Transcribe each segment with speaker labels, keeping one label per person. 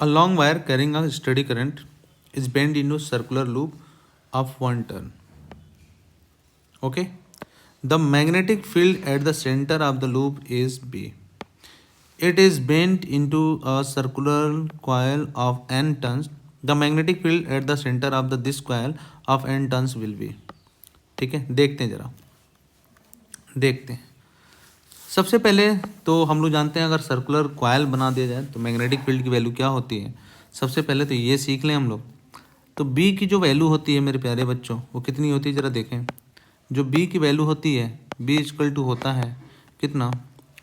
Speaker 1: A long wire carrying a steady current is bent into circular loop of one turn. Okay. The magnetic field at the center of the loop is B. It is bent into a circular coil of n turns. The magnetic field at the center of this coil of n turns will be. ठीक है, देखते हैं जरा, देखते हैं। सबसे पहले तो हम लोग जानते हैं अगर सर्कुलर कॉयल बना दिया जाए तो मैग्नेटिक फील्ड की वैल्यू क्या होती है। सबसे पहले तो ये सीख लें हम लोग। तो बी की जो वैल्यू होती है मेरे प्यारे बच्चों, वो कितनी होती है ज़रा देखें। जो बी की वैल्यू होती है, बी इक्वल टू होता है कितना,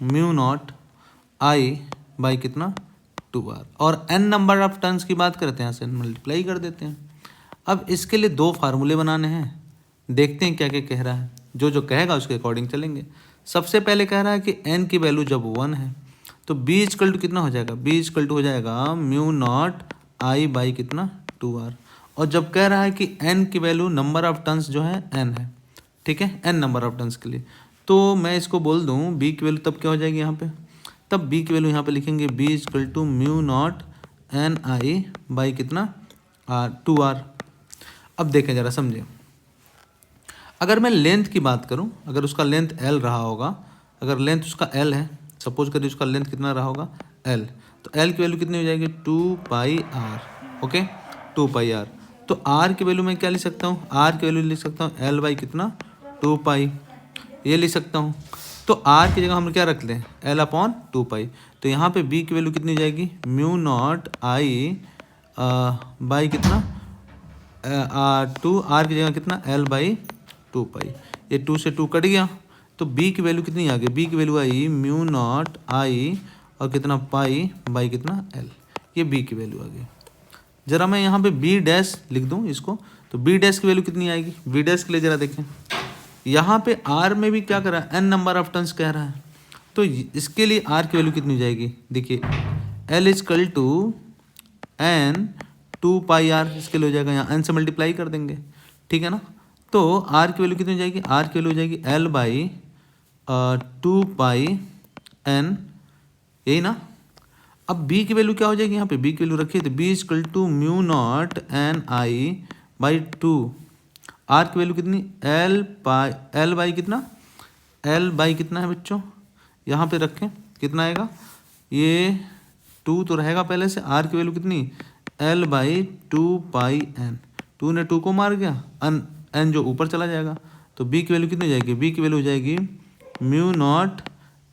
Speaker 1: म्यू नॉट आई बाई कितना, 2r। और n नंबर ऑफ टर्न्स की बात करते हैं, यहाँ से मल्टीप्लाई कर देते हैं। अब इसके लिए दो फार्मूले बनाने हैं, देखते हैं क्या क्या कह रहा है। जो जो कहेगा उसके अकॉर्डिंग चलेंगे। सबसे पहले कह रहा है कि n की वैल्यू जब 1 है तो b इक्वल टू कितना हो जाएगा, b इक्वल टू हो जाएगा म्यू नॉट आई बाई कितना, 2r। और जब कह रहा है कि n की वैल्यू नंबर ऑफ टर्न्स जो है n है, ठीक है, n नंबर ऑफ टर्न्स के लिए, तो मैं इसको बोल दूँ b की वैल्यू तब क्या हो जाएगी यहाँ पे, तब b की वैल्यू यहाँ पे लिखेंगे b equal to mu naught N I by कितना, 2r। अब देखें ज़रा समझें, अगर मैं लेंथ की बात करूं, अगर उसका लेंथ l रहा होगा, अगर लेंथ उसका l है, सपोज करिए उसका लेंथ कितना रहा होगा l, तो l की वैल्यू कितनी हो जाएगी 2 pi r। Okay, 2 pi r। तो r की वैल्यू मैं क्या लिख सकता हूँ, r की वैल्यू लिख सकता हूँ l बाई कितना, 2 पाई, ये लिख सकता हूँ। तो r की जगह हम क्या रख लें, l अपॉन 2 पाई। तो यहाँ पे b की वैल्यू कितनी हो जाएगी, म्यू नॉट आई बाई कितना, 2, r की जगह कितना, l बाई 2 पाई। ये 2 से 2 कट गया, तो b की वैल्यू कितनी आ गई, b की वैल्यू आई म्यू नॉट आई और कितना पाई बाई कितना l। ये b की वैल्यू आ गई। जरा मैं यहाँ पे b डैश लिख दूँ इसको, तो b डैश की वैल्यू कितनी आएगी, b डैश के लिए जरा देखें। यहाँ पे r में भी क्या कर रहा है, n नंबर ऑफ टर्न्स कह रहा है, तो इसके लिए r की वैल्यू कितनी हो जाएगी, देखिए l equal to n 2 pi r, इसके लिए हो जाएगा, यहाँ n से मल्टीप्लाई कर देंगे, ठीक है ना। तो r की वैल्यू कितनी हो जाएगी, r की वैल्यू हो जाएगी l बाई 2 पाई n, यही ना। अब b की वैल्यू क्या हो जाएगी, यहाँ पे b की वैल्यू रखिए, तो b equal to mu naught N I by 2, r की वैल्यू कितनी, l बाई कितना, l बाई कितना है बच्चों, यहाँ पे रखें कितना आएगा, ये 2 तो रहेगा पहले से, r की वैल्यू कितनी, l बाई 2 पाई n, 2 ने 2 को मार गया, n जो ऊपर चला जाएगा, तो b की वैल्यू कितनी हो जाएगी, b की वैल्यू हो जाएगी म्यू नॉट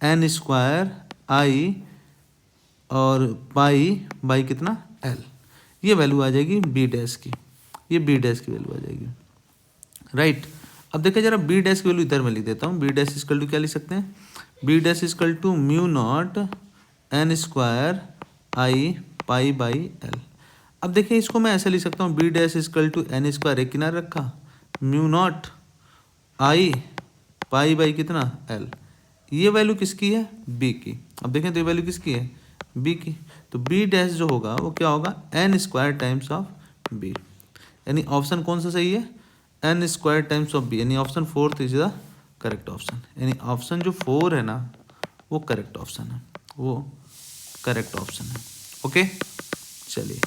Speaker 1: n स्क्वायर आई और पाई बाई कितना l। ये वैल्यू आ जाएगी b डैश की, ये b डैश की वैल्यू आ जाएगी, राइट। अब देखिए जरा b डैश की वैल्यू इधर मैं लिख देता हूँ। b डैश इक्वल टू क्या लिख सकते हैं, b dash equal to mu naught n square I pi by l। अब देखिए इसको मैं ऐसे लिख सकता हूँ, b dash equal to n square एक किनारे रखा, mu naught I pi by कितना l। ये वैल्यू किसकी है, b की। अब देखें तो ये वैल्यू किसकी है, b की। तो b डैश जो होगा वो क्या होगा, n square times of b, यानी ऑप्शन कौन सा सही है, n square times of b, यानी option 4 is the correct option. यानी ऑप्शन जो 4 है ना वो करेक्ट ऑप्शन है, वो करेक्ट ऑप्शन है। ओके, चलिए।